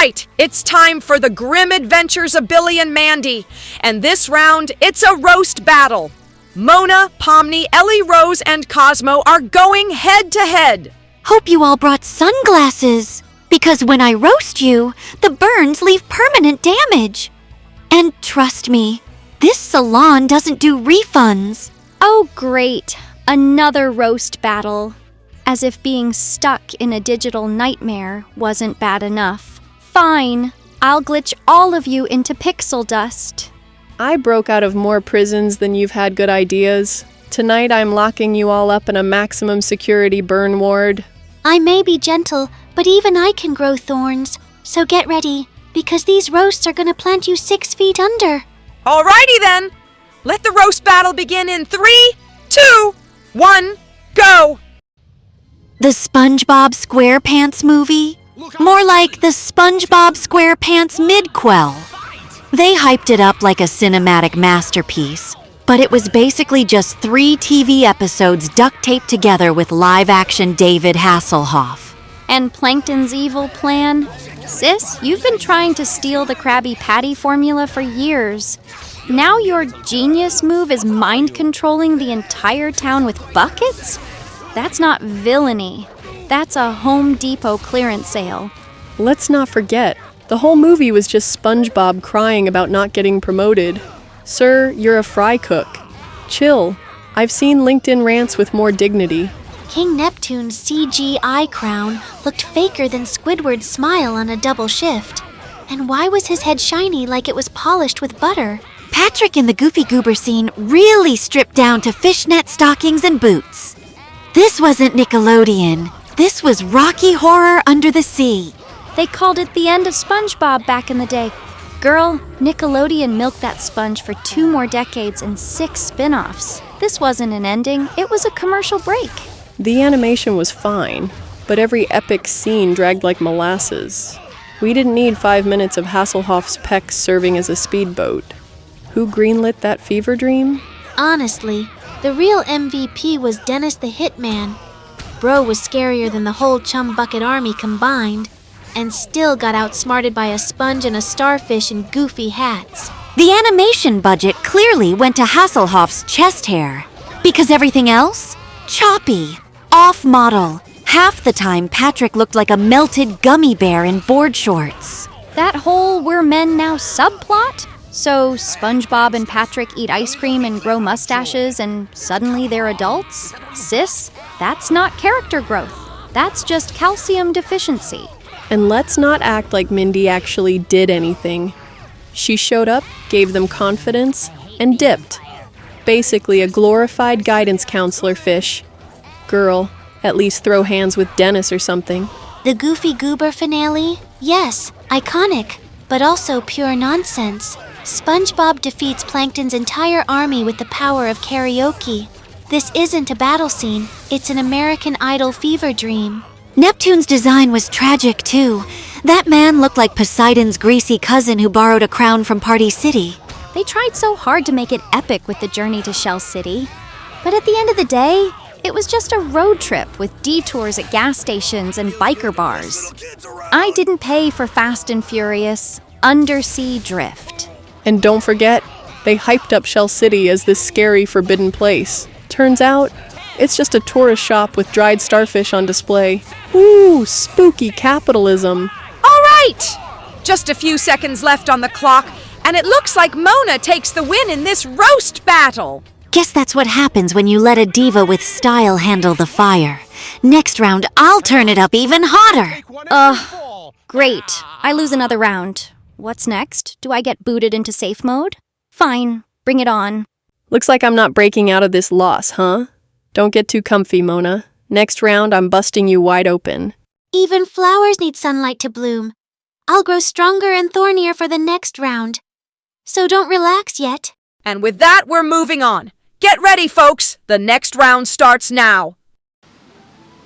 right, it's time for the grim adventures of Billy and Mandy. And this round, it's a roast battle. Mona, Pomni, Ellie Rose, and Cosmo are going head to head. Hope you all brought sunglasses, because when I roast you, the burns leave permanent damage. And trust me, this salon doesn't do refunds. Oh, great. Another roast battle. As if being stuck in a digital nightmare wasn't bad enough. Fine, I'll glitch all of you into pixel dust. I broke out of more prisons than you've had good ideas. Tonight I'm locking you all up in a maximum security burn ward. I may be gentle, but even I can grow thorns. So get ready, because these roasts are gonna plant you 6 feet under. Alrighty then. Let the roast battle begin in 3, 2, 1, go! The SpongeBob SquarePants movie? More like the SpongeBob SquarePants midquel. They hyped it up like a cinematic masterpiece, but it was basically just 3 TV episodes duct taped together with live-action David Hasselhoff. And Plankton's evil plan? Sis, you've been trying to steal the Krabby Patty formula for years. Now your genius move is mind-controlling the entire town with buckets? That's not villainy. That's a Home Depot clearance sale. Let's not forget, the whole movie was just SpongeBob crying about not getting promoted. Sir, you're a fry cook. Chill. I've seen LinkedIn rants with more dignity. King Neptune's CGI crown looked faker than Squidward's smile on a double shift. And why was his head shiny like it was polished with butter? Patrick in the Goofy Goober scene really stripped down to fishnet stockings and boots. This wasn't Nickelodeon. This was Rocky Horror Under the Sea. They called it the end of SpongeBob back in the day. Girl, Nickelodeon milked that sponge for 2 more decades and 6 spin-offs. This wasn't an ending, it was a commercial break. The animation was fine, but every epic scene dragged like molasses. We didn't need 5 minutes of Hasselhoff's pecs serving as a speedboat. Who greenlit that fever dream? Honestly, the real MVP was Dennis the Hitman. Bro was scarier than the whole Chum Bucket Army combined, and still got outsmarted by a sponge and a starfish in goofy hats. The animation budget clearly went to Hasselhoff's chest hair, because everything else? Choppy, off-model. Half the time, Patrick looked like a melted gummy bear in board shorts. That whole we're men now subplot? So SpongeBob and Patrick eat ice cream and grow mustaches and suddenly they're adults? Sis, that's not character growth. That's just calcium deficiency. And let's not act like Mindy actually did anything. She showed up, gave them confidence, and dipped. Basically a glorified guidance counselor fish. Girl, at least throw hands with Dennis or something. The Goofy Goober finale? Yes, iconic, but also pure nonsense. SpongeBob defeats Plankton's entire army with the power of karaoke. This isn't a battle scene, it's an American Idol fever dream. Neptune's design was tragic too. That man looked like Poseidon's greasy cousin who borrowed a crown from Party City. They tried so hard to make it epic with the journey to Shell City. But at the end of the day, it was just a road trip with detours at gas stations and biker bars. I didn't pay for Fast and Furious, undersea drift. And don't forget, they hyped up Shell City as this scary, forbidden place. Turns out, it's just a tourist shop with dried starfish on display. Ooh, spooky capitalism. All right! Just a few seconds left on the clock, and it looks like Mona takes the win in this roast battle. Guess that's what happens when you let a diva with style handle the fire. Next round, I'll turn it up even hotter. Great. I lose another round. What's next? Do I get booted into safe mode? Fine, bring it on. Looks like I'm not breaking out of this loss, huh? Don't get too comfy, Mona. Next round, I'm busting you wide open. Even flowers need sunlight to bloom. I'll grow stronger and thornier for the next round. So don't relax yet. And with that, we're moving on. Get ready, folks. The next round starts now.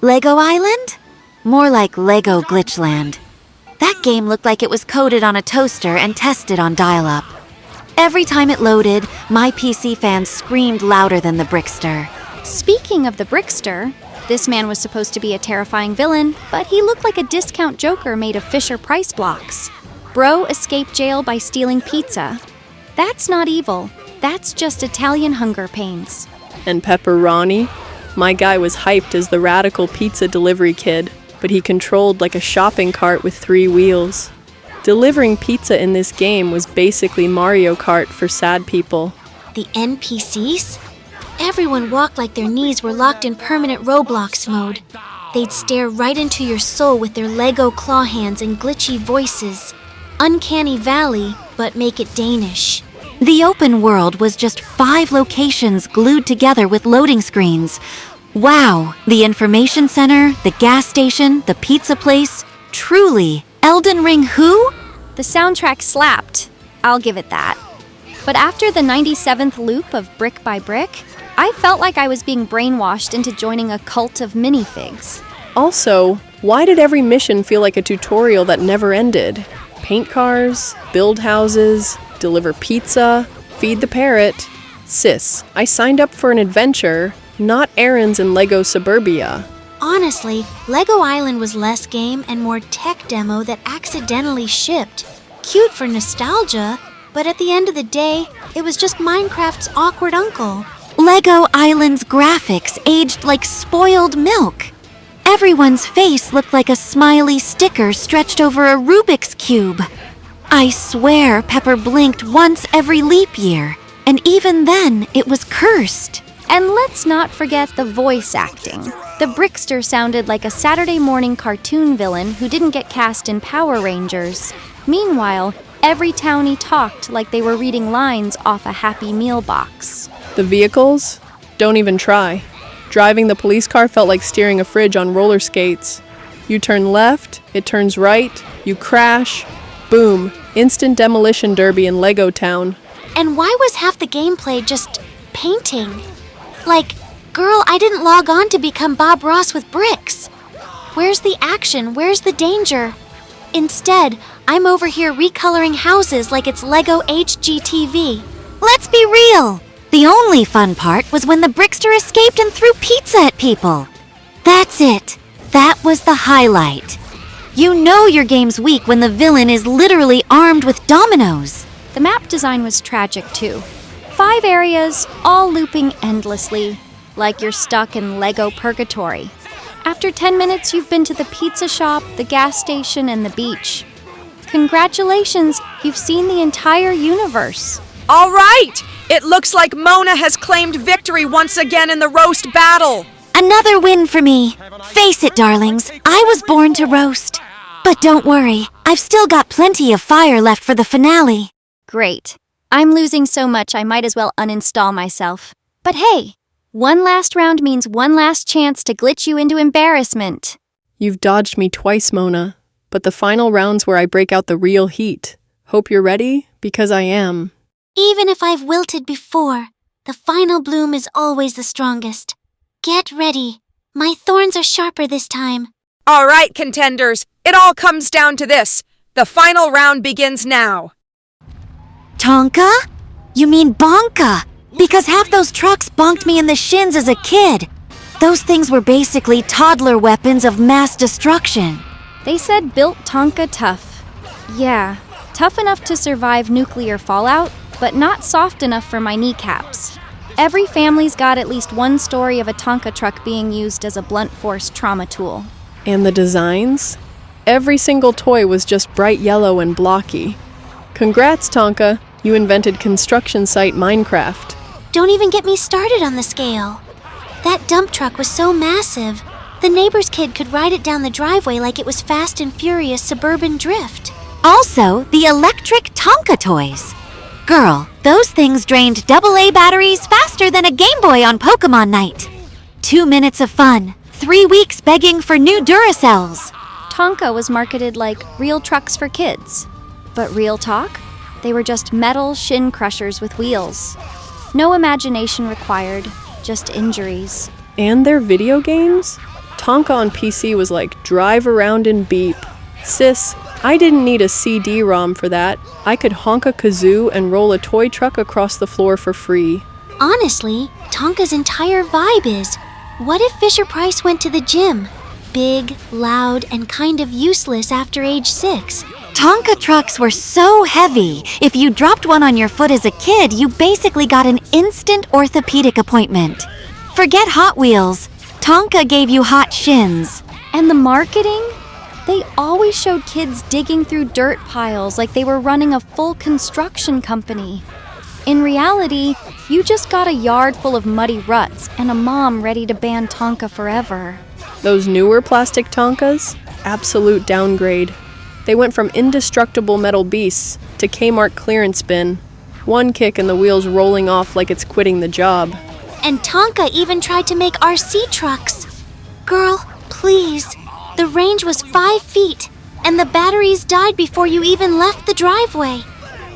Lego Island? More like Lego Glitchland. That game looked like it was coded on a toaster and tested on dial-up. Every time it loaded, my PC fans screamed louder than the Brickster. Speaking of the Brickster, This man was supposed to be a terrifying villain, but he looked like a discount Joker made of Fisher-Price blocks. Bro escaped jail by stealing pizza. That's not evil. That's just Italian hunger pains. And pepperoni? My guy was hyped as the radical pizza delivery kid, but he controlled like a shopping cart with 3 wheels. Delivering pizza in this game was basically Mario Kart for sad people. The NPCs? Everyone walked like their knees were locked in permanent Roblox mode. They'd stare right into your soul with their Lego claw hands and glitchy voices. Uncanny Valley, but make it Danish. The open world was just 5 locations glued together with loading screens. Wow, the information center, the gas station, the pizza place. Truly, Elden Ring who? The soundtrack slapped. I'll give it that. But after the 97th loop of Brick by Brick, I felt like I was being brainwashed into joining a cult of minifigs. Also, why did every mission feel like a tutorial that never ended? Paint cars, build houses, deliver pizza, feed the parrot. Sis, I signed up for an adventure, not errands in Lego Suburbia. Honestly, Lego Island was less game and more tech demo that accidentally shipped. Cute for nostalgia, but at the end of the day, it was just Minecraft's awkward uncle. Lego Island's graphics aged like spoiled milk. Everyone's face looked like a smiley sticker stretched over a Rubik's Cube. I swear Pepper blinked once every leap year, and even then it was cursed. And let's not forget the voice acting. The Brickster sounded like a Saturday morning cartoon villain who didn't get cast in Power Rangers. Meanwhile, every townie talked like they were reading lines off a Happy Meal box. The vehicles? Don't even try. Driving the police car felt like steering a fridge on roller skates. You turn left, it turns right, you crash, boom, instant demolition derby in Lego Town. And why was half the gameplay just painting? Like, girl, I didn't log on to become Bob Ross with bricks. Where's the action? Where's the danger? Instead, I'm over here recoloring houses like it's Lego HGTV. Let's be real. The only fun part was when the Brickster escaped and threw pizza at people. That's it. That was the highlight. You know your game's weak when the villain is literally armed with dominoes. The map design was tragic too. 5 areas, all looping endlessly, like you're stuck in Lego purgatory. After 10 minutes, you've been to the pizza shop, the gas station, and the beach. Congratulations, you've seen the entire universe. All right! It looks like Mona has claimed victory once again in the roast battle. Another win for me. Face it, darlings, I was born to roast. But don't worry, I've still got plenty of fire left for the finale. Great. I'm losing so much I might as well uninstall myself. But hey, one last round means one last chance to glitch you into embarrassment. You've dodged me twice, Mona, but the final round's where I break out the real heat. Hope you're ready, because I am. Even if I've wilted before, the final bloom is always the strongest. Get ready. My thorns are sharper this time. All right, contenders, it all comes down to this. The final round begins now. Tonka? You mean bonka? Because half those trucks bonked me in the shins as a kid. Those things were basically toddler weapons of mass destruction. They said built Tonka tough. Yeah, tough enough to survive nuclear fallout, but not soft enough for my kneecaps. Every family's got at least one story of a Tonka truck being used as a blunt force trauma tool. And the designs? Every single toy was just bright yellow and blocky. Congrats, Tonka. You invented construction site Minecraft. Don't even get me started on the scale. That dump truck was so massive, the neighbor's kid could ride it down the driveway like it was Fast and Furious suburban drift. Also, the electric Tonka toys. Girl, those things drained AA batteries faster than a Game Boy on Pokemon Night. 2 minutes of fun, 3 weeks begging for new Duracells. Tonka was marketed like real trucks for kids. But real talk? They were just metal shin crushers with wheels. No imagination required, just injuries. And their video games? Tonka on PC was like drive around and beep. Sis, I didn't need a CD-ROM for that. I could honk a kazoo and roll a toy truck across the floor for free. Honestly, Tonka's entire vibe is What if Fisher Price went to the gym? Big, loud, and kind of useless after age 6. Tonka trucks were so heavy, if you dropped one on your foot as a kid, you basically got an instant orthopedic appointment. Forget Hot Wheels. Tonka gave you hot shins. And the marketing? They always showed kids digging through dirt piles like they were running a full construction company. In reality, you just got a yard full of muddy ruts and a mom ready to ban Tonka forever. Those newer plastic Tonkas? Absolute downgrade. They went from indestructible metal beasts to Kmart clearance bin. One kick and the wheels rolling off like it's quitting the job. And Tonka even tried to make RC trucks. Girl, please. The range was 5 feet, and the batteries died before you even left the driveway.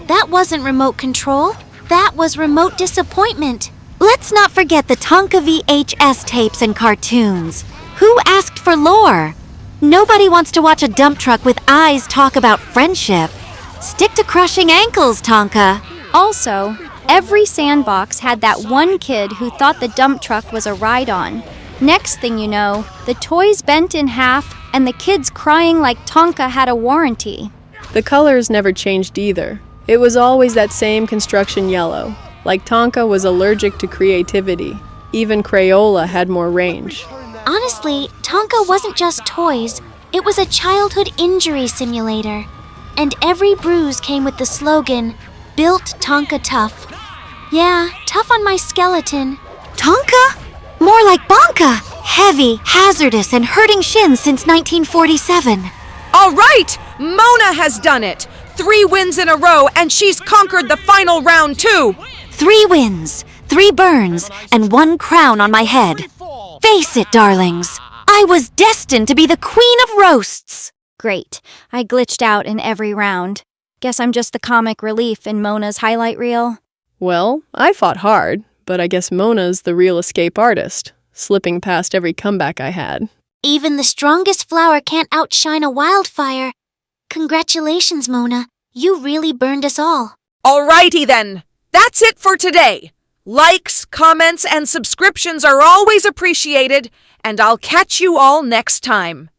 That wasn't remote control. That was remote disappointment. Let's not forget the Tonka VHS tapes and cartoons. Who asked for lore? Nobody wants to watch a dump truck with eyes talk about friendship. Stick to crushing ankles, Tonka. Also, every sandbox had that one kid who thought the dump truck was a ride-on. Next thing you know, the toys bent in half and the kids crying like Tonka had a warranty. The colors never changed either. It was always that same construction yellow, like Tonka was allergic to creativity. Even Crayola had more range. Honestly, Tonka wasn't just toys. It was a childhood injury simulator. And every bruise came with the slogan, "Built Tonka Tough." Yeah, tough on my skeleton. Tonka? More like Bonka. Heavy, hazardous, and hurting shins since 1947. All right, Mona has done it. 3 wins in a row, and she's conquered the final round too. 3 wins, 3 burns, and 1 crown on my head. Face it, darlings. I was destined to be the queen of roasts. Great. I glitched out in every round. Guess I'm just the comic relief in Mona's highlight reel. Well, I fought hard, but I guess Mona's the real escape artist, slipping past every comeback I had. Even the strongest flower can't outshine a wildfire. Congratulations, Mona. You really burned us all. Alrighty then. That's it for today. Likes, comments, and subscriptions are always appreciated, and I'll catch you all next time.